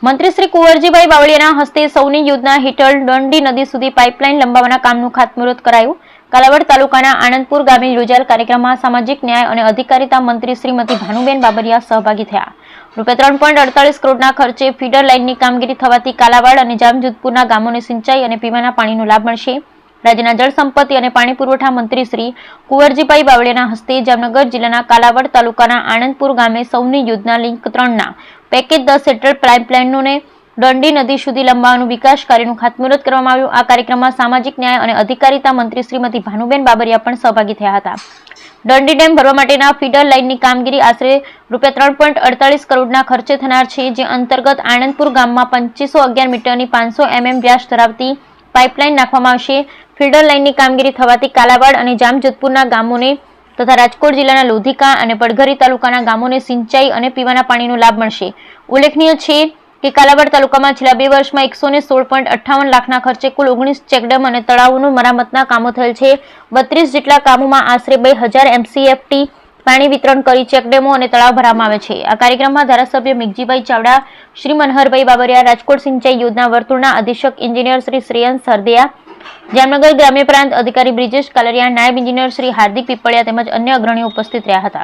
મંત્રી શ્રી કુંવરજીભાઈ બાવળિયાના હસ્તે સૌની યોજના હેઠળ દંડી નદી સુધી પાઇપલાઇન લંબાવવાના કામનું ખાતમુહૂર્ત કરાયું। કાલાવડ તાલુકાના આનંદપુર ગામે યોજાયેલ કાર્યક્રમમાં સામાજિક ન્યાય અને અધિકારીતા મંત્રી શ્રીમતી ભાનુબેન બાબરિયા સહભાગી થયા। ₹3.48 કરોડના ખર્ચે ફીડર લાઇનની કામગીરી થવાથી કાલાવાડ અને જામજોધપુરના ગામોને સિંચાઈ અને પીવાના પાણીનો લાભ મળશે। રાજ્યના જળ સંપત્તિ અને પાણી પુરવઠા મંત્રી શ્રી કુંવરજીભાઈ બાવળિયાના હસ્તે જામનગર જિલ્લાના કાલાવડ તાલુકાના આનંદપુર ગામે સૌની યોજના લિંક 3ના પેકેજ 10 હેઠળ પાઇપલાઇનોને દંડી નદી સુધી લંબાવવાનું વિકાસ કાર્યનું ખાતમુહૂર્ત કરવામાં આવ્યું। આ કાર્યક્રમમાં સામાજિક ન્યાય અને અધિકારીતા મંત્રી શ્રીમતી ભાનુબેન બાબરિયા પણ સહભાગી થયા હતા। દંડી ડેમ ભરવા માટેના ફીડર લાઇનની કામગીરી આશરે ₹3.48 કરોડના ખર્ચે થનાર છે, જે અંતર્ગત આનંદપુર ગામમાં 2511 મીટરની 500 mm વ્યાસ ધરાવતી પાઇપલાઇન નાખવામાં આવશે। ફીડર લાઇનની કામગીરી થવાથી કાલાવાડ અને જામજોધપુરના ગામોને તથા રાજકોટ જિલ્લાના લોધિકા અને પડઘરી તાલુકાના ગામોને સિંચાઈ અને પીવાના પાણીનો લાભ મળશે। ઉલ્લેખનીય છે કે કાલાવાડ તાલુકામાં છેલ્લા 2 વર્ષમાં 116.58 લાખના ખર્ચે કુલ 19 ચેકડેમ અને તળાવોનું મરામતના કામો થયેલ છે। 32 જેટલા કામોમાં આશરે 2000 MCFT પાણી વિતરણ કરી ચેકડેમો અને તળાવ ભરવામાં આવે છે। આ કાર્યક્રમમાં ધારાસભ્ય મેઘજીભાઈ ચાવડા, શ્રી મનહરભાઈ બાબરિયા, રાજકોટ સિંચાઈ યોજના વર્તુળના અધિક્ષક એન્જિનિયર શ્રી શ્રેયંસ સરદેયા, જામનગર ગ્રામ્ય પ્રાંત અધિકારી બ્રિજેશ કાલરિયા, નાયબ એન્જિનિયર શ્રી હાર્દિક પીપળિયા તેમજ અન્ય અગ્રણીઓ ઉપસ્થિત રહ્યા હતા।